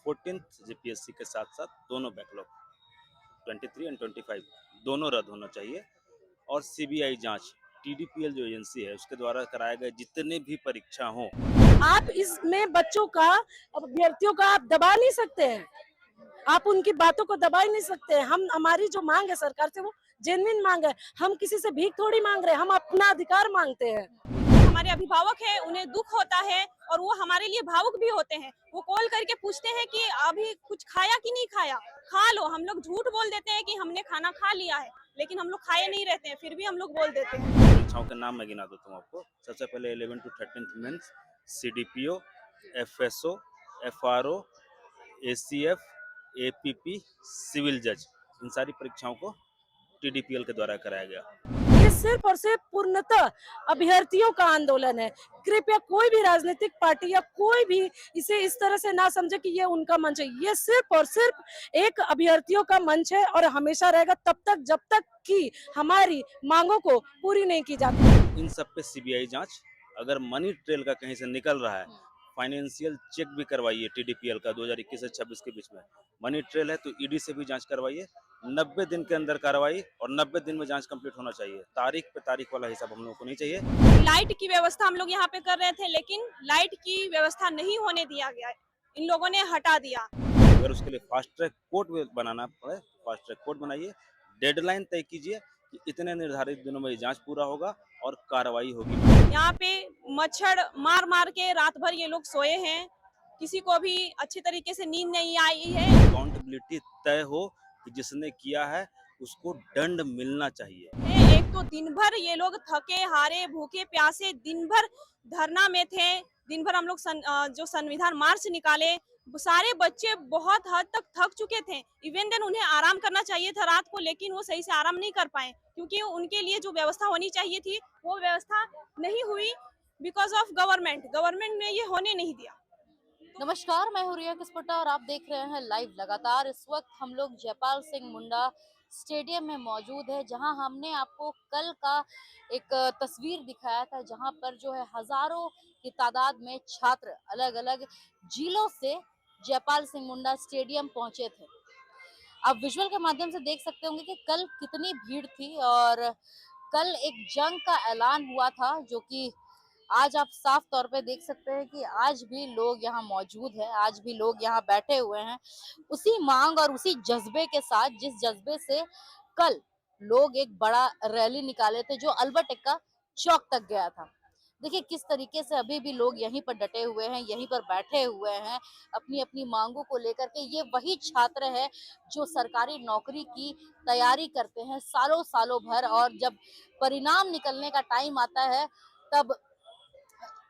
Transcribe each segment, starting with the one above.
14th GPSC के साथ साथ दोनों बैकलॉग 23 एंड 25 दोनों रद्द होना चाहिए। और सीबीआई जांच, टीडीपीएल जो एजेंसी है उसके द्वारा कराए गए जितने भी परीक्षा हों, आप इसमें बच्चों का, अभ्यर्थियों का आप दबा नहीं सकते हैं, आप उनकी बातों को दबा ही नहीं सकते हैं। हम, हमारी जो मांग है सरकार से वो जेन्युइन मांग है, हम किसी से भीख थोड़ी मांग रहे हैं, हम अपना अधिकार मांगते हैं। हमारे अभिभावक हैं, उन्हें दुख होता है और वो हमारे लिए भावुक भी होते हैं। वो कॉल करके पूछते हैं कि अभी कुछ खाया कि नहीं खाया, खा लो। हम लोग झूठ बोल देते हैं कि हमने खाना खा लिया है, लेकिन हम लोग खाए नहीं रहते हैं, फिर भी हम लोग बोल देते हैं। परीक्षाओं के नाम मैं गिना देता हूँ आपको। सबसे पहले 11 to 13th mains, CDPO, FSO, FRO, ACF, APP, civil जज, इन सारी परीक्षाओं को टीडीपीएल के द्वारा कराया गया। ये सिर्फ और सिर्फ पूर्णतः अभ्यर्थियों का आंदोलन है। कृपया कोई भी राजनीतिक पार्टी या कोई भी इसे इस तरह से ना समझे कि ये उनका मंच है। ये सिर्फ और सिर्फ एक अभ्यर्थियों का मंच है और हमेशा रहेगा तब तक जब तक कि हमारी मांगों को पूरी नहीं की जाती। इन सब पे सीबीआई जांच, अगर मनी ट्रेल का कहीं से निकल रहा है, फाइनेंशियल चेक भी करवाइए टीडीपीएल का 2021 से 26 के बीच में। मनी ट्रेल है तो ईडी से भी जांच करवाइए। 90 दिन के अंदर कार्रवाई और 90 दिन में जांच कंप्लीट होना चाहिए। तारीख पे तारीख वाला हिसाब हम लोगों को नहीं चाहिए। लाइट की व्यवस्था हम लोग यहाँ पे कर रहे थे, लेकिन लाइट की व्यवस्था नहीं होने दिया गया, इन लोगों ने हटा दिया। अगर उसके लिए फास्ट ट्रैक कोर्ट बनाना पड़े, फास्ट ट्रैक कोर्ट बनाइए। डेडलाइन तय कीजिए कि इतने निर्धारित दिनों में ये जांच पूरा होगा और कार्रवाई होगी। यहाँ पे मच्छर मार मार के रात भर ये लोग सोए हैं, किसी को भी अच्छी तरीके से नींद नहीं आई है। अकाउंटेबिलिटी तय हो कि जिसने किया है उसको दंड मिलना चाहिए। एक तो दिन भर ये लोग थके हारे भूखे प्यासे दिन भर धरना में थे। दिन भर हम लोग जो संविधान मार्च निकाले, सारे बच्चे बहुत हद तक थक चुके थे। इवन देन उन्हें आराम करना चाहिए था रात को, लेकिन वो सही से आराम नहीं कर पाए क्योंकि उनके लिए जो व्यवस्था होनी चाहिए थी वो व्यवस्था नहीं हुई बिकॉज ऑफ गवर्नमेंट ने ये होने नहीं दिया। नमस्कार, मैं हूँ रिया किस्पोट्टा और आप देख रहे हैं लाइव लगातार। इस वक्त हम लोग जयपाल सिंह मुंडा स्टेडियम में मौजूद है, जहां हमने आपको कल का एक तस्वीर दिखाया था, जहां पर जो है हजारों की तादाद में छात्र अलग अलग जिलों से जयपाल सिंह मुंडा स्टेडियम पहुंचे थे। आप विजुअल के माध्यम से देख सकते होंगे कि कल कितनी भीड़ थी और कल एक जंग का ऐलान हुआ था, जो कि आज आप साफ तौर पे देख सकते हैं कि आज भी लोग यहाँ मौजूद हैं, आज भी लोग यहाँ बैठे हुए हैं उसी मांग और उसी जज्बे के साथ, जिस जज्बे से कल लोग एक बड़ा रैली निकाले थे जो अल्बर्ट एक्का चौक तक गया था। देखिए किस तरीके से अभी भी लोग यहीं पर डटे हुए हैं, यहीं पर बैठे हुए हैं अपनी अपनी मांगों को लेकर के। ये वही छात्र है जो सरकारी नौकरी की तैयारी करते हैं सालों सालों भर, और जब परिणाम निकलने का टाइम आता है तब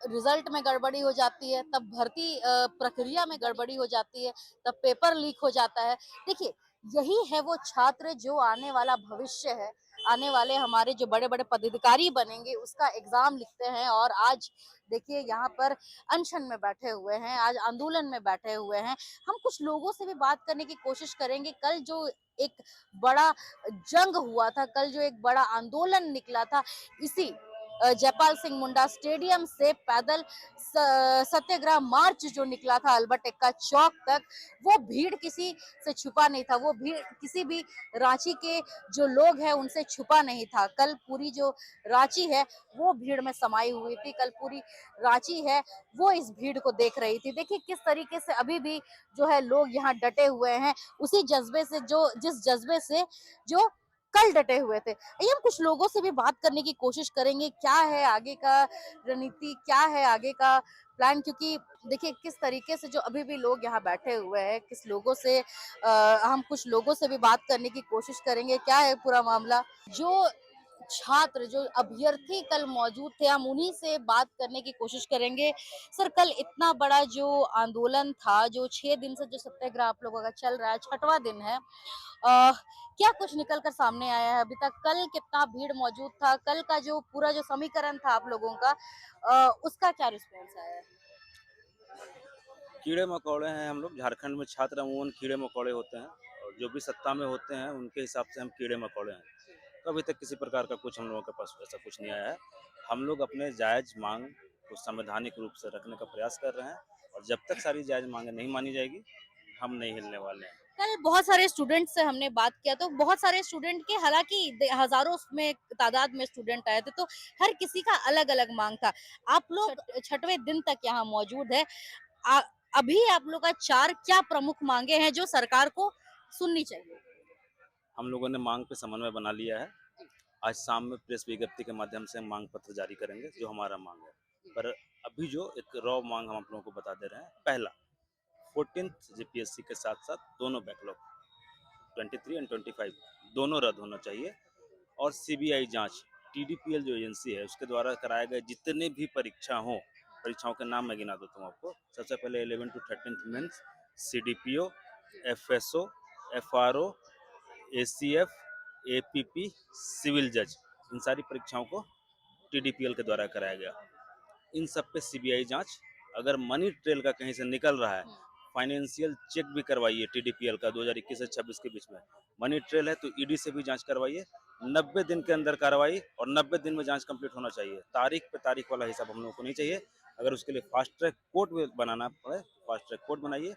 रिजल्ट में गड़बड़ी हो जाती है, तब भर्ती प्रक्रिया में गड़बड़ी हो जाती है, तब पेपर लीक हो जाता है। देखिए यही है वो छात्र जो आने वाला भविष्य है, आने वाले हमारे जो बड़े बड़े पदाधिकारी बनेंगे उसका एग्जाम लिखते हैं। और आज देखिए यहाँ पर अनशन में बैठे हुए हैं, आज आंदोलन में बैठे हुए हैं। हम कुछ लोगों से भी बात करने की कोशिश करेंगे। कल जो एक बड़ा जंग हुआ था, कल जो एक बड़ा आंदोलन निकला था, इसी जयपाल सिंह मुंडा स्टेडियम से पैदल सत्याग्रह मार्च जो निकला था अल्बर्ट एक्का चौक तक, वो भीड़ किसी से छुपा नहीं था, वो भीड़ किसी भी रांची के जो लोग हैं उनसे छुपा नहीं था। कल पूरी जो रांची है वो भीड़ में समाई हुई थी, कल पूरी रांची है वो इस भीड़ को देख रही थी। देखिए किस तरीके से अभी भी जो है लोग यहाँ डटे हुए हैं, उसी जज्बे से, जो जिस जज्बे से जो कल डटे हुए थे। आइए हम कुछ लोगों से भी बात करने की कोशिश करेंगे, क्या है आगे का रणनीति, क्या है आगे का प्लान, क्योंकि देखिए किस तरीके से जो अभी भी लोग यहाँ बैठे हुए हैं, किस लोगों से हम कुछ लोगों से भी बात करने की कोशिश करेंगे, क्या है पूरा मामला। जो छात्र, जो अभ्यर्थी कल मौजूद थे, हम उन्हीं से बात करने की कोशिश करेंगे। सर कल इतना बड़ा जो आंदोलन था, जो 6 दिन से जो सत्याग्रह आप लोगों का चल रहा है, 6वां दिन है, क्या कुछ निकल कर सामने आया है अभी तक? कल कितना भीड़ मौजूद था? कल का जो पूरा जो समीकरण था आप लोगों का, उसका क्या रिस्पॉन्स आया है? कीड़े मकोड़े हैं हम लोग, झारखंड में छात्र अमूमन कीड़े मकोड़े होते हैं और जो भी सत्ता में होते हैं उनके हिसाब से हम कीड़े मकोड़े हैं। तो अभी तक किसी प्रकार का कुछ हम लोगों के पास ऐसा कुछ नहीं आया है। हम लोग अपने जायज़ मांग को संवैधानिक रूप से रखने का प्रयास कर रहे हैं और जब तक सारी जायज़ मांगें नहीं मानी जाएगी हम नहीं हिलने वाले हैं। कल बहुत सारे स्टूडेंट से हमने बात किया तो बहुत सारे स्टूडेंट के हालांकि हजारों में तादाद में स्टूडेंट आए थे तो हर किसी का अलग अलग मांग था। आप लोग छठवें दिन तक यहाँ मौजूद है। आ, अभी आप लोग का चार क्या प्रमुख मांगे हैं जो सरकार को सुननी चाहिए? हम लोगों ने मांग पे समन्वय बना लिया है। आज शाम में प्रेस विज्ञप्ति के माध्यम से हम मांग पत्र जारी करेंगे जो हमारा मांग है। पर अभी जो एक रॉ मांग हम आप लोगों को बता दे रहे हैं। पहला, 14th जीपीएससी के साथ साथ दोनों बैकलॉग 23 एंड 25 दोनों रद्द होना चाहिए। और सीबीआई जांच, टीडीपीएल जो एजेंसी है उसके द्वारा कराए गए जितने भी परीक्षाओं के नाम मैं गिना देता हूँ आपको। सबसे पहले 11 to 13th mains, CDPO, FSO, FRO, ACF, APP, civil जज, इन सारी परीक्षाओं को टीडीपीएल के द्वारा कराया गया। इन सब पे सीबीआई जांच, अगर मनी ट्रेल का कहीं से निकल रहा है, फाइनेंशियल चेक भी करवाइए टीडीपीएल का 2021 से 26 के बीच में। मनी ट्रेल है तो ईडी से भी जांच करवाइए। 90 दिन के अंदर कार्रवाई और 90 दिन में जांच कंप्लीट होना चाहिए। तारीख पे तारीख वाला हिसाब हम लोगों को नहीं चाहिए। अगर उसके लिए फास्ट ट्रैक कोर्ट बनाना पड़े, फास्ट ट्रैक कोर्ट बनाइए।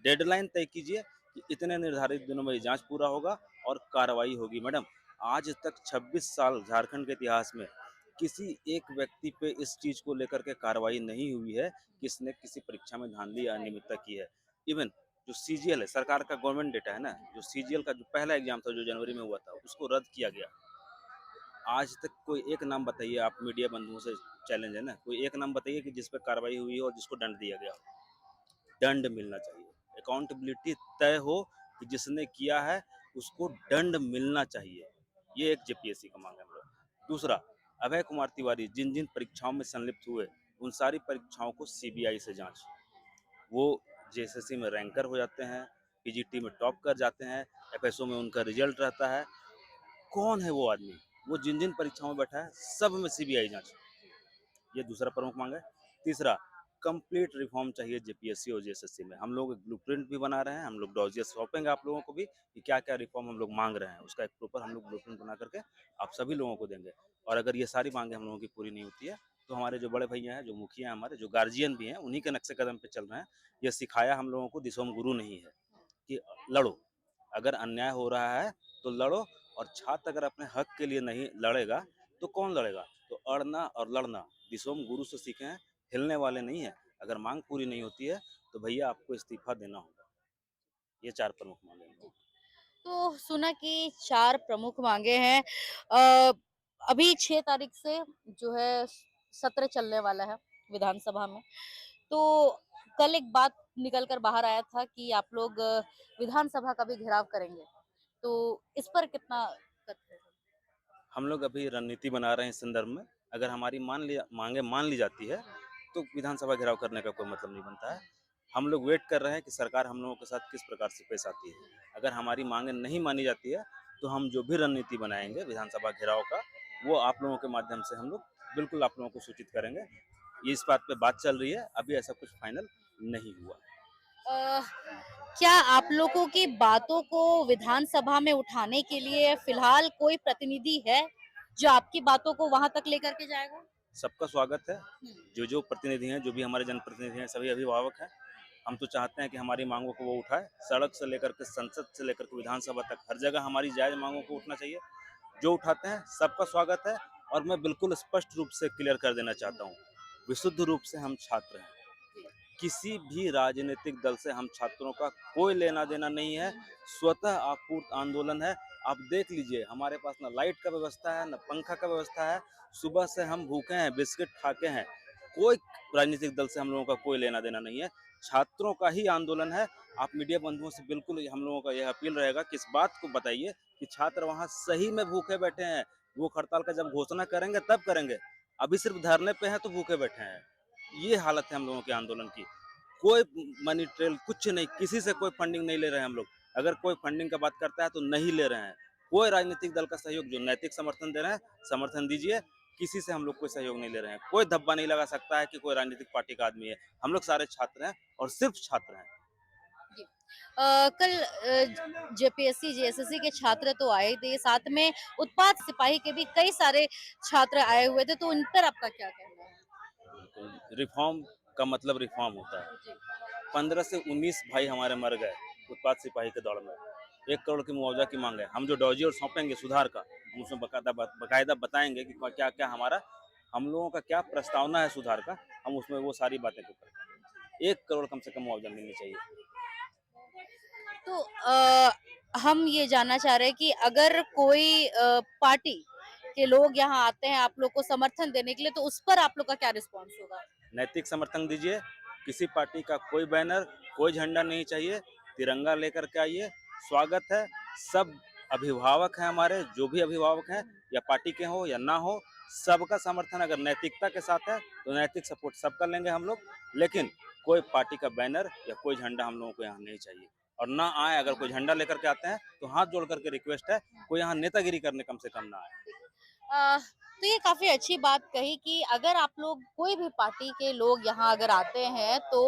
डेडलाइन तय कीजिए कि इतने निर्धारित दिनों में ये जांच पूरा होगा और कार्रवाई होगी। मैडम, आज तक 26 साल झारखंड के इतिहास में किसी एक व्यक्ति पे इस चीज को लेकर के कार्रवाई नहीं हुई है किसने किसी परीक्षा में धांधली या अनियमितता की है। इवन जो सीजीएल है, सरकार का गवर्नमेंट डेटा है ना, जो सीजीएल का जो पहला एग्जाम था जो जनवरी में हुआ था उसको रद्द किया गया। आज तक कोई एक नाम बताइए, आप मीडिया बंधुओं से चैलेंज है ना, कोई एक नाम बताइए कि जिस पे कार्रवाई हुई हो और जिसको दंड दिया गया हो। दंड मिलना चाहिए, अकाउंटेबिलिटी तय हो कि जिसने किया है उसको दंड मिलना चाहिए। ये एक जेपीएससी का मांग है हम लोग। दूसरा, अभय कुमार तिवारी जिन जिन परीक्षाओं में संलिप्त हुए उन सारी परीक्षाओं को सीबीआई से जांच। वो जेएसएससी में रैंकर हो जाते हैं, पीजीटी में टॉप कर जाते हैं, एफएसओ में उनका रिजल्ट रहता है। कौन है वो आदमी, वो जिन जिन परीक्षाओं में बैठा है सब में सीबीआई जांच। ये दूसरा प्रमुख मांग है। तीसरा, कंप्लीट रिफॉर्म चाहिए जेपीएससी और जेएसएससी में। हम लोग ब्लूप्रिंट भी बना रहे हैं, हम लोग डॉजिया सौंपेंगे आप लोगों को भी कि क्या क्या रिफॉर्म हम लोग मांग रहे हैं। उसका एक प्रॉपर हम लोग ब्लूप्रिंट बना करके आप सभी लोगों को देंगे। और अगर ये सारी मांगे हम लोगों की पूरी नहीं होती है तो हमारे जो बड़े भैया हैं, जो मुखिया हैं, हमारे जो गार्जियन भी हैं, उन्हीं के नक्शे कदम पे चल रहे हैं। ये सिखाया हम लोगों को दिसोम गुरु नहीं है कि लड़ो, अगर अन्याय हो रहा है तो लड़ो। और छात्र अगर अपने हक के लिए नहीं लड़ेगा तो कौन लड़ेगा? तो अड़ना और लड़ना दिसोम गुरु से सीखे हैं, हिलने वाले नहीं है। अगर मांग पूरी नहीं होती है तो भैया आपको इस्तीफा देना होगा। ये 4 प्रमुख मांगे हैं। तो सुना कि चार प्रमुख मांगे हैं। अ, अभी 6 तारीख से जो है सत्र चलने वाला है विधानसभा में। तो कल एक बात निकल कर बाहर आया था कि आप लोग विधानसभा का भी घेराव करेंगे। तो इस पर कितना तथ्य है? हम लोग अभी रणनीति बना रहे हैं इस संदर्भ में। अगर हमारी मांगे मान ली जाती है तो विधानसभा घेराव करने का कोई मतलब नहीं बनता है। हम लोग वेट कर रहे हैं कि सरकार हम लोगों के साथ किस प्रकार से पेश आती है। अगर हमारी मांगे नहीं मानी जाती है तो हम जो भी रणनीति बनाएंगे विधानसभा घेराव का, वो आप लोगों के माध्यम से हम लोग बिल्कुल आप लोगों को सूचित करेंगे। ये इस बात पे बात चल रही है, अभी ऐसा कुछ फाइनल नहीं हुआ। अ, क्या आप लोगों की बातों को विधानसभा में उठाने के लिए फिलहाल कोई प्रतिनिधि है जो आपकी बातों को वहां तक लेकर के जाएगा? सबका स्वागत है। जो जो प्रतिनिधि हैं, जो भी हमारे जनप्रतिनिधि हैं, सभी अभिभावक हैं। हम तो चाहते हैं कि हमारी मांगों को वो उठाए। सड़क से लेकर के संसद से लेकर के विधानसभा तक हर जगह हमारी जायज मांगों को उठना चाहिए। जो उठाते हैं सबका स्वागत है। और मैं बिल्कुल स्पष्ट रूप से क्लियर कर देना चाहता हूँ, विशुद्ध रूप से हम छात्र हैं। किसी भी राजनीतिक दल से हम छात्रों का कोई लेना देना नहीं है। स्वतः आपूर्त आंदोलन है। आप देख लीजिए, हमारे पास ना लाइट का व्यवस्था है, ना पंखा का व्यवस्था है। सुबह से हम भूखे हैं, बिस्किट खाके हैं। कोई राजनीतिक दल से हम लोगों का कोई लेना देना नहीं है। छात्रों का ही आंदोलन है। आप मीडिया बंधुओं से बिल्कुल हम लोगों का यह अपील रहेगा कि इस बात को बताइए कि छात्र वहाँ सही में भूखे बैठे हैं। भूख हड़ताल का जब घोषणा करेंगे तब करेंगे, अभी सिर्फ धरने पे हैं तो भूखे बैठे हैं। ये हालत है हम लोगों के आंदोलन की। कोई मनी ट्रेल कुछ नहीं, किसी से कोई फंडिंग नहीं ले रहे हैं हम लोग। अगर कोई फंडिंग का बात करता है तो नहीं ले रहे हैं। कोई राजनीतिक दल का सहयोग, जो नैतिक समर्थन दे रहे हैं समर्थन दीजिए। किसी से हम लोग कोई सहयोग नहीं ले रहे हैं। कोई धब्बा नहीं लगा सकता है कि कोई राजनीतिक पार्टी का आदमी है। हम लोग सारे छात्र हैं और सिर्फ छात्र हैं। कल जेपीएससी जेएसएससी के छात्र तो आए थे, साथ में उत्पाद सिपाही के भी कई सारे छात्र आए हुए थे, तो उन पर आपका क्या कहना है? रिफॉर्म का मतलब रिफॉर्म होता है। 15 से 19 भाई हमारे मर गए। उत्पाद सिपाही के दौड़ में। 1 करोड़ की मुआवजा की मांग है। हम जो डॉजियर सौंपेंगे सुधार का, हम उसमें बकायदा बताएंगे कि क्या क्या हमारा, हम लोगों का क्या प्रस्तावना है सुधार का, हम उसमें वो सारी बातें करेंगे। 1 करोड़ कम से कम मुआवजा मिलनी चाहिए। तो हम ये जानना चाह रहे हैं कि अगर कोई पार्टी के लोग यहाँ आते हैं आप लोग को समर्थन देने के लिए, तो उस पर आप लोग का क्या रिस्पॉन्स होगा? नैतिक समर्थन दीजिए। किसी पार्टी का कोई बैनर, कोई झंडा नहीं चाहिए। तिरंगा लेकर के आइए, स्वागत है। सब अभिभावक हैं हमारे, जो भी अभिभावक हैं, या पार्टी के हो या ना हो, सबका समर्थन अगर नैतिकता के साथ है तो नैतिक सपोर्ट सबका लेंगे हम लोग। लेकिन कोई पार्टी का बैनर या कोई झंडा हम लोगों को यहाँ नहीं चाहिए, और ना आए। अगर कोई झंडा लेकर के आते हैं तो हाथ जोड़ करके रिक्वेस्ट है, कोई यहाँ नेतागिरी करने कम से कम ना आए। तो ये काफी अच्छी बात कही कि अगर आप लोग कोई भी पार्टी के लोग यहाँ अगर आते हैं तो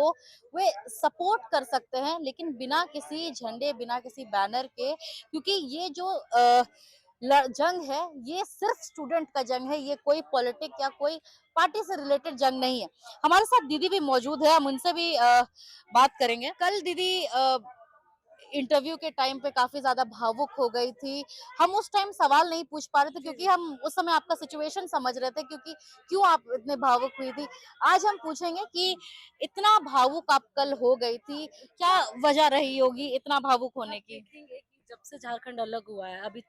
वे सपोर्ट कर सकते हैं, लेकिन बिना किसी झंडे, बिना किसी बैनर के, क्योंकि ये जो जंग है ये सिर्फ स्टूडेंट का जंग है, ये कोई पॉलिटिक या कोई पार्टी से रिलेटेड जंग नहीं है। हमारे साथ दीदी भी मौजूद है, हम उनसे भी बात करेंगे। कल दीदी इंटरव्यू के टाइम पे काफी ज्यादा भावुक हो गई थी। हम उस टाइम सवाल नहीं पूछ पा रहे थे क्योंकि हम उस समय आपका सिचुएशन समझ रहे थे, क्योंकि क्यों आप इतने भावुक हुई थी। आज हम पूछेंगे कि इतना भावुक आप कल हो गई थी, क्या वजह रही होगी इतना भावुक होने आप की? देखेंगे कि जब से झारखंड अलग हुआ है, अभी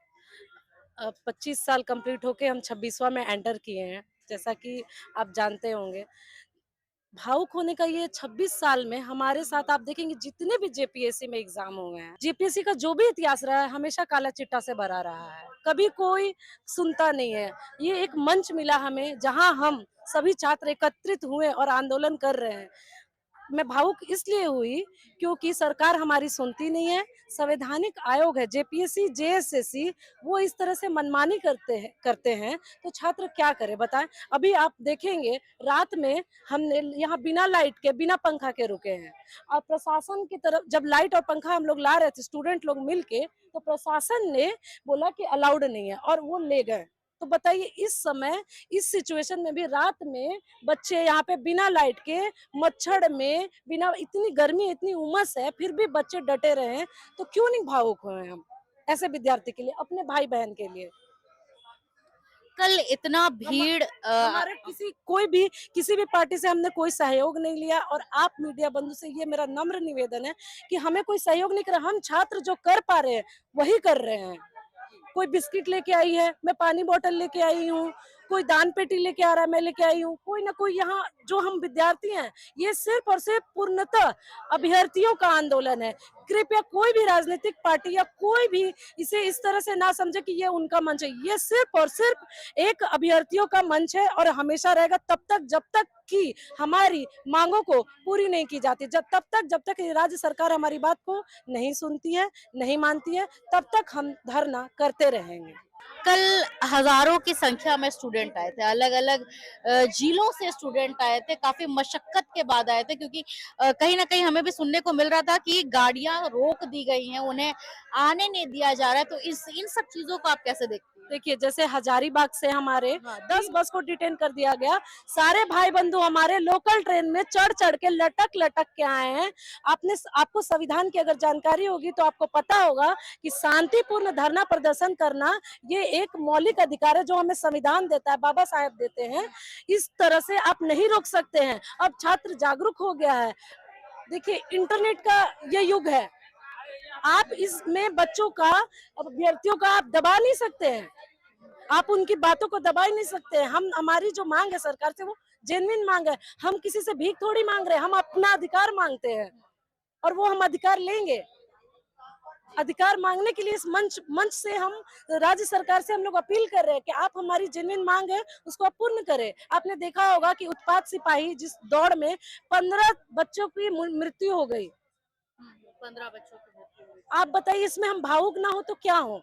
25 साल कंप्लीट होके हम 26वां में एंटर किए हैं, जैसा कि आप जानते होंगे। भावुक होने का ये 26 साल में हमारे साथ आप देखेंगे जितने भी जेपीएससी में एग्जाम हुए हैं, जेपीएससी का जो भी इतिहास रहा है हमेशा काला चिट्टा से भरा रहा है, कभी कोई सुनता नहीं है। ये एक मंच मिला हमें जहां हम सभी छात्र एकत्रित हुए और आंदोलन कर रहे हैं। मैं भावुक इसलिए हुई क्योंकि सरकार हमारी सुनती नहीं है। संवैधानिक आयोग है जेपीएससी जेएसएससी, वो इस तरह से मनमानी करते हैं तो छात्र क्या करे बताएं। अभी आप देखेंगे रात में हमने यहाँ बिना लाइट के, बिना पंखा के रुके हैं, और प्रशासन की तरफ जब लाइट और पंखा हम लोग ला रहे थे स्टूडेंट लोग मिलके, तो प्रशासन ने बोला कि अलाउड नहीं है और वो ले गए। तो बताइए इस समय, इस सिचुएशन में भी रात में बच्चे यहाँ पे बिना लाइट के, मच्छर में, बिना, इतनी गर्मी, इतनी उमस है, फिर भी बच्चे डटे रहे हैं। तो क्यों नहीं भावुक हुए हम ऐसे विद्यार्थी के लिए, अपने भाई बहन के लिए। कल इतना भीड़ हमारे किसी भी पार्टी से हमने कोई सहयोग नहीं लिया, और आप मीडिया बंधु से ये मेरा नम्र निवेदन है कि हमें कोई सहयोग नहीं करा। हम छात्र जो कर पा रहे हैं वही कर रहे हैं। कोई बिस्किट लेके आई है, मैं पानी बोतल लेके आई हूँ, कोई दान पेटी लेके आ रहा है, मैं लेके आई हूँ। कोई ना कोई यहाँ जो हम विद्यार्थी हैं, ये सिर्फ और सिर्फ पूर्णतः अभ्यर्थियों का आंदोलन है। कृपया कोई भी राजनीतिक पार्टी या कोई भी इसे इस तरह से ना समझे कि ये उनका मंच है। ये सिर्फ और सिर्फ एक अभ्यर्थियों का मंच है, और हमेशा रहेगा तब तक जब तक कि हमारी मांगों को पूरी नहीं की जाती। जब तक ये राज्य सरकार हमारी बात को नहीं सुनती है, नहीं मानती है, तब तक हम धरना करते रहेंगे। कल हजारों की संख्या में स्टूडेंट आए थे, अलग अलग जिलों से स्टूडेंट आए थे, काफी मशक्कत के बाद आए थे, क्योंकि कहीं ना कहीं हमें भी सुनने को मिल रहा था कि गाड़ियां रोक दी गई हैं, उन्हें आने नहीं दिया जा रहा है। तो इन सब चीजों को आप कैसे देखते हैं? देखिए जैसे हजारीबाग से हमारे हाँ, 10 बस को डिटेन कर दिया गया। सारे भाई बंधु हमारे लोकल ट्रेन में चढ़ चढ़ के लटक के आए हैं। आपको संविधान की अगर जानकारी होगी तो आपको पता होगा कि शांतिपूर्ण धरना प्रदर्शन करना ये एक मौलिक अधिकार है जो हमें संविधान देता है, बाबा साहेब देते हैं। इस तरह से आप नहीं रोक सकते हैं। अब छात्र जागरूक हो गया है। देखिए इंटरनेट का ये युग है, आप इसमें बच्चों का, अभ्यर्थियों का आप दबा नहीं सकते हैं, आप उनकी बातों को दबा ही नहीं सकते हैं। हमारी जो मांग है सरकार से वो जेन्युइन मांग है। हम किसी से भीख थोड़ी मांग रहे हैं, हम अपना अधिकार मांगते हैं, और वो हम अधिकार लेंगे। अधिकार मांगने के लिए इस मंच से हम राज्य सरकार से हम लोग अपील कर रहे हैं कि आप हमारी जेन्युइन मांग है उसको आप पूर्ण करें। आपने देखा होगा कि उत्पाद सिपाही जिस दौड़ में 15 बच्चों की मृत्यु हो गई, 15 बच्चों की मृत्यु हुई। आप बताइए इसमें हम भावुक ना हो तो क्या हो।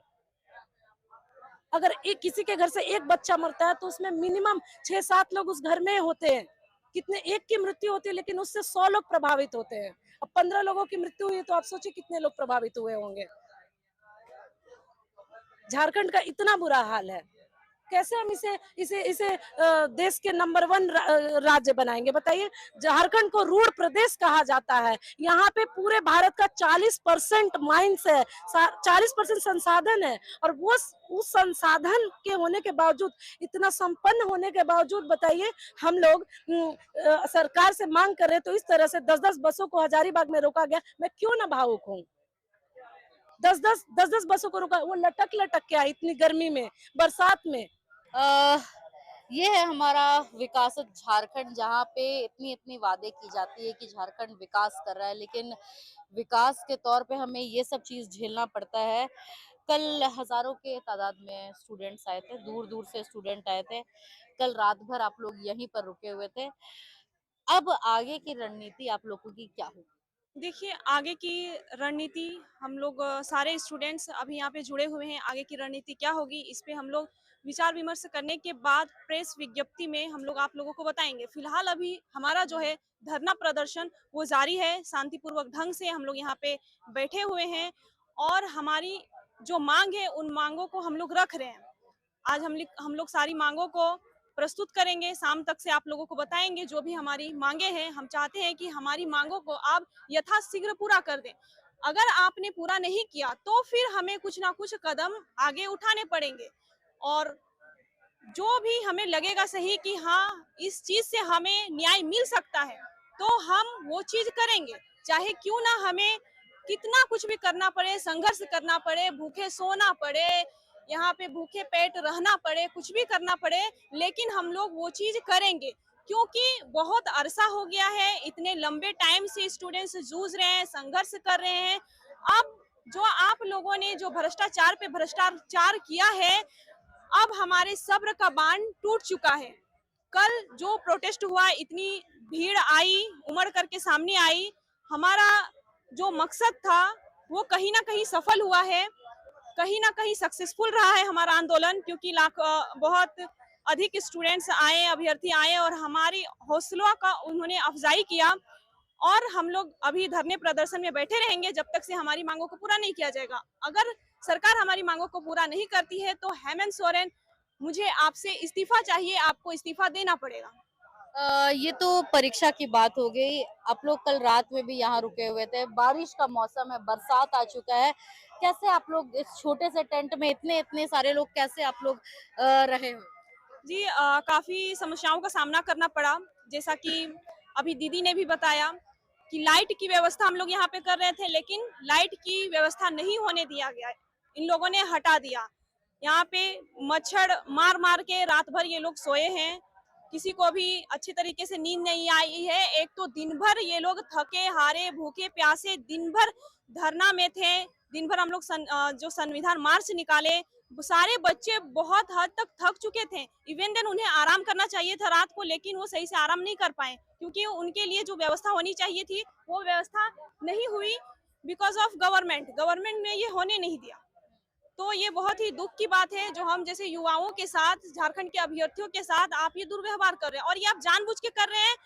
अगर किसी के घर से एक बच्चा मरता है तो उसमें मिनिमम 6-7 लोग उस घर में होते हैं। कितने एक की मृत्यु होती है लेकिन उससे 100 लोग प्रभावित होते हैं। अब 15 लोगों की मृत्यु हुई तो आप सोचिए कितने लोग प्रभावित हुए होंगे। झारखंड का इतना बुरा हाल है। कैसे हम इसे इसे इसे देश के नंबर 1 राज्य बनाएंगे, बताइए। झारखंड को रूढ़ प्रदेश कहा जाता है। यहाँ पे पूरे भारत का 40% माइंस है, 40% संसाधन है, और वो उस संसाधन के होने के बावजूद, इतना संपन्न होने के बावजूद, बताइए हम लोग सरकार से मांग कर रहे हैं। तो इस तरह से 10-10 बसों को हजारीबाग में रोका गया। मैं क्यों ना भावुक हूँ? 10-10 बसों को रोका, वो लटक लटक के आई इतनी गर्मी में, बरसात में। ये है हमारा विकासत झारखंड, जहाँ पे इतनी इतनी वादे की जाती है कि झारखंड विकास कर रहा है, लेकिन विकास के तौर पे हमें ये सब चीज झेलना पड़ता है। कल हजारों के तादाद में स्टूडेंट्स आए थे, दूर दूर से स्टूडेंट आए थे। कल रात भर आप लोग यहीं पर रुके हुए थे। अब आगे की रणनीति आप लोगों की क्या होगी? देखिए, आगे की रणनीति हम लोग सारे स्टूडेंट्स अभी यहाँ पे जुड़े हुए हैं। आगे की रणनीति क्या होगी, इस पे हम लोग विचार विमर्श करने के बाद प्रेस विज्ञप्ति में हम लोग आप लोगों को बताएंगे। फिलहाल अभी हमारा जो है धरना प्रदर्शन वो जारी है। शांतिपूर्वक ढंग से हम लोग यहाँ पे बैठे हुए हैं और हमारी जो मांग है उन मांगों को हम लोग रख रहे हैं। आज हम लोग सारी मांगों को प्रस्तुत करेंगे। शाम तक से आप लोगों को बताएंगे जो भी हमारी मांगे हैं। हम चाहते हैं कि हमारी मांगों को आप यथाशीघ्र पूरा कर दें। अगर आपने पूरा नहीं किया तो फिर हमें कुछ ना कुछ कदम आगे उठाने पड़ेंगे, और जो भी हमें लगेगा सही कि हाँ इस चीज से हमें न्याय मिल सकता है तो हम वो चीज करेंगे, चाहे क्यों ना हमें कितना कुछ भी करना पड़े, संघर्ष करना पड़े, भूखे सोना पड़े, यहाँ पे भूखे पेट रहना पड़े, कुछ भी करना पड़े, लेकिन हम लोग वो चीज करेंगे। क्योंकि बहुत अरसा हो गया है, इतने लंबे टाइम से स्टूडेंट्स जूझ रहे हैं, संघर्ष कर रहे हैं। अब जो आप लोगों ने जो भ्रष्टाचार पे भ्रष्टाचार किया है, अब हमारे सब्र का बांध टूट चुका है। कल जो प्रोटेस्ट हुआ, इतनी भीड़ आई, उमड़ करके सामने आई, हमारा जो मकसद था वो कहीं ना कहीं सफल हुआ है, कहीं ना कहीं सक्सेसफुल रहा है हमारा आंदोलन। क्योंकि बहुत अधिक स्टूडेंट्स आए, अभ्यर्थी आए और हमारी हौसलों का उन्होंने अफजाई किया। और हम लोग अभी धरने प्रदर्शन में बैठे रहेंगे जब तक से हमारी मांगों को पूरा नहीं किया जाएगा। अगर सरकार हमारी मांगों को पूरा नहीं करती है तो हेमंत सोरेन, मुझे आपसे इस्तीफा चाहिए, आपको इस्तीफा देना पड़ेगा। ये तो परीक्षा की बात हो गई। आप लोग कल रात में भी यहाँ रुके हुए थे, बारिश का मौसम है, बरसात आ चुका है। कैसे आप लोग इस छोटे से टेंट में इतने इतने सारे लोग कैसे आप लोग रहे हो? जी, काफी समस्याओं का सामना करना पड़ा। जैसा कि अभी दीदी ने भी बताया कि लाइट की व्यवस्था हम लोग यहाँ पे कर रहे थे, लेकिन लाइट की व्यवस्था नहीं होने दिया गया, इन लोगों ने हटा दिया। यहाँ पे मच्छर मार मार के रात भर ये लोग सोए हैं, किसी को भी अच्छी तरीके से नींद नहीं आई है। एक तो दिन भर ये लोग थके हारे भूखे प्यासे दिन भर धरना में थे। दिन भर हम लोग जो संविधान मार्च निकाले, सारे बच्चे बहुत हद तक थक चुके थे। इवन देन उन्हें आराम करना चाहिए था रात को, लेकिन वो सही से आराम नहीं कर पाए क्योंकि उनके लिए जो व्यवस्था होनी चाहिए थी वो व्यवस्था नहीं हुई। बिकॉज ऑफ गवर्नमेंट ने ये होने नहीं दिया। तो ये बहुत ही दुख की बात है जो हम जैसे युवाओं के साथ, झारखंड के अभ्यर्थियों के साथ आप ये दुर्व्यवहार कर रहे हैं, और ये आप जानबूझ के कर रहे हैं।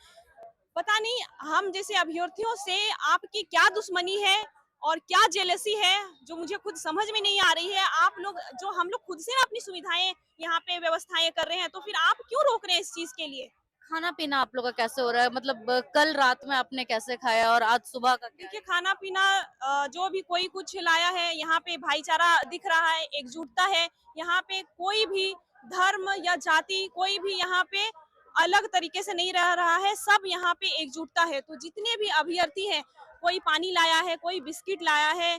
पता नहीं हम जैसे अभ्यर्थियों से आपकी क्या दुश्मनी है और क्या जेलसी है, जो मुझे खुद समझ में नहीं आ रही है। आप लोग जो हम लोग खुद से अपनी सुविधाएं यहाँ पे व्यवस्थाएं कर रहे हैं, तो फिर आप क्यों रोक रहे हैं इस चीज के लिए? खाना पीना आप लोग का कैसे हो रहा है? मतलब कल रात में आपने कैसे खाया और आज सुबह का क्या है? देखिए, खाना पीना जो भी कोई कुछ लाया है, यहाँ पे भाईचारा दिख रहा है, एकजुटता है। यहाँ पे कोई भी धर्म या जाति, कोई भी यहाँ पे अलग तरीके से नहीं रह रहा है, सब यहाँ पे एकजुटता है। तो जितने भी अभ्यर्थी हैं, कोई पानी लाया है, कोई बिस्किट लाया है,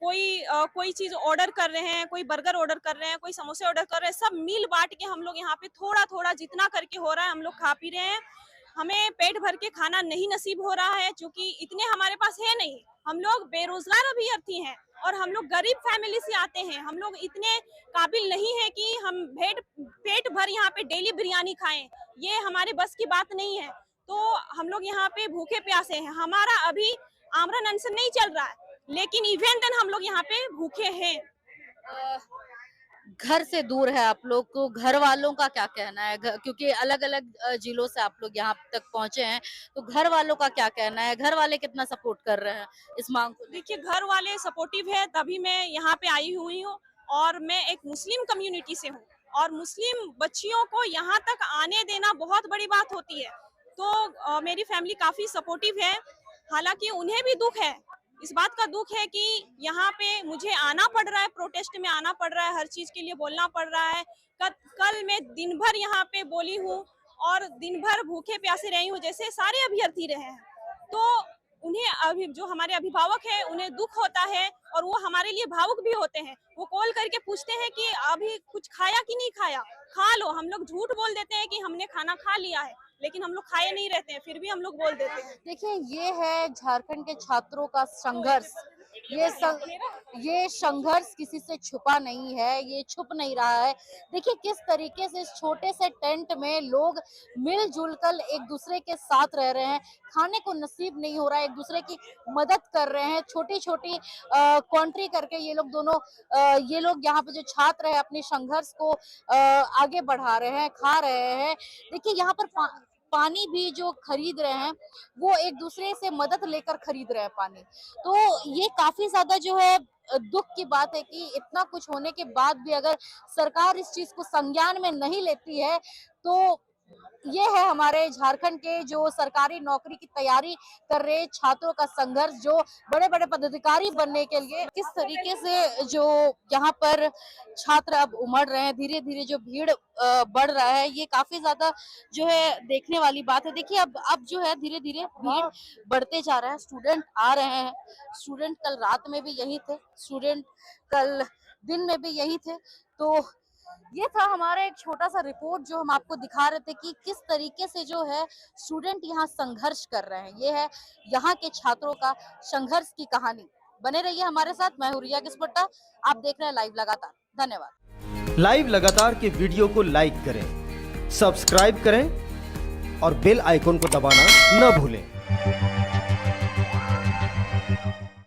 कोई चीज ऑर्डर कर रहे हैं, कोई बर्गर ऑर्डर कर रहे हैं, कोई समोसे ऑर्डर कर रहे हैं, सब मिल बांट के हम लोग यहाँ पे थोड़ा थोड़ा जितना करके हो रहा है हम लोग खा पी रहे हैं। हमें पेट भर के खाना नहीं नसीब हो रहा है क्योंकि इतने हमारे पास है नहीं। हम लोग बेरोजगार अभ्यर्थी हैं और हम लोग गरीब फैमिली से आते हैं। हम लोग इतने काबिल नहीं है कि हम पेट भर यहाँ पे डेली बिरयानी खाएं, ये हमारे बस की बात नहीं है। तो हम लोग यहाँ पे भूखे प्यासे हैं। हमारा अभी आमरण अनशन नहीं चल रहा है, लेकिन इवन देन हम लोग यहाँ पे भूखे हैं। अ, घर से दूर है आप लोग, को घर वालों का क्या कहना है? क्योंकि अलग अलग जिलों से आप लोग यहाँ तक पहुंचे हैं, तो घर वालों का क्या कहना है? घर वाले कितना सपोर्ट कर रहे हैं इस मांग को? देखिए, घर वाले सपोर्टिव है, तभी मैं यहाँ पे आई हुई हूँ। और मैं एक मुस्लिम कम्युनिटी से हूँ और मुस्लिम बच्चियों को यहाँ तक आने देना बहुत बड़ी बात होती है। तो मेरी फैमिली काफी सपोर्टिव है। हालांकि उन्हें भी दुख है, इस बात का दुख है कि यहाँ पे मुझे आना पड़ रहा है, प्रोटेस्ट में आना पड़ रहा है, हर चीज के लिए बोलना पड़ रहा है। कल मैं दिन भर यहाँ पे बोली हूँ और दिन भर भूखे प्यासे रही हूँ, जैसे सारे अभ्यर्थी रहे हैं। तो उन्हें अभी जो हमारे अभिभावक है उन्हें दुख होता है और वो हमारे लिए भावुक भी होते हैं। वो कॉल करके पूछते हैं कि अभी कुछ खाया कि नहीं खाया, खा लो। हम लोग झूठ बोल देते हैं कि हमने खाना खा लिया है, लेकिन हम लोग खाए नहीं रहते हैं, फिर भी हम लोग बोल देते हैं। देखिए, ये है झारखंड के छात्रों का संघर्ष। ये संघर्ष किसी से छुपा नहीं है, ये छुप नहीं रहा है। देखिए किस तरीके से इस छोटे से टेंट में लोग मिलजुल कर एक दूसरे के साथ रह रहे हैं। खाने को नसीब नहीं हो रहा है, एक दूसरे की मदद कर रहे हैं, छोटी छोटी कॉन्ट्री करके ये लोग यहाँ पे जो छात्र है अपने संघर्ष को आगे बढ़ा रहे हैं, खा रहे हैं। देखिए यहाँ पर पानी भी जो खरीद रहे हैं वो एक दूसरे से मदद लेकर खरीद रहे हैं पानी। तो ये काफी ज्यादा जो है दुख की बात है कि इतना कुछ होने के बाद भी अगर सरकार इस चीज को संज्ञान में नहीं लेती है, तो ये है हमारे झारखंड के जो सरकारी नौकरी की तैयारी कर रहे छात्रों का संघर्ष, जो बड़े बड़े पदाधिकारी बनने के लिए किस तरीके से जो यहाँ पर छात्र अब उमड़ रहे हैं, धीरे धीरे जो भीड़ बढ़ रहा है, ये काफी ज्यादा जो है देखने वाली बात है। देखिए अब जो है धीरे धीरे भीड़ बढ़ते जा रहा है, स्टूडेंट आ रहे हैं। स्टूडेंट कल रात में भी यही थे, स्टूडेंट कल दिन में भी यही थे। तो ये था हमारा एक छोटा सा रिपोर्ट जो हम आपको दिखा रहे थे कि किस तरीके से जो है स्टूडेंट यहाँ संघर्ष कर रहे हैं। ये है यहाँ के छात्रों का संघर्ष की कहानी। बने रहिए हमारे साथ, मैं हूं रिया किस्पट्टा, आप देख रहे हैं लाइव लगातार। धन्यवाद। लाइव लगातार के वीडियो को लाइक करें, सब्सक्राइब करें और बेल आइकॉन को दबाना न भूलें।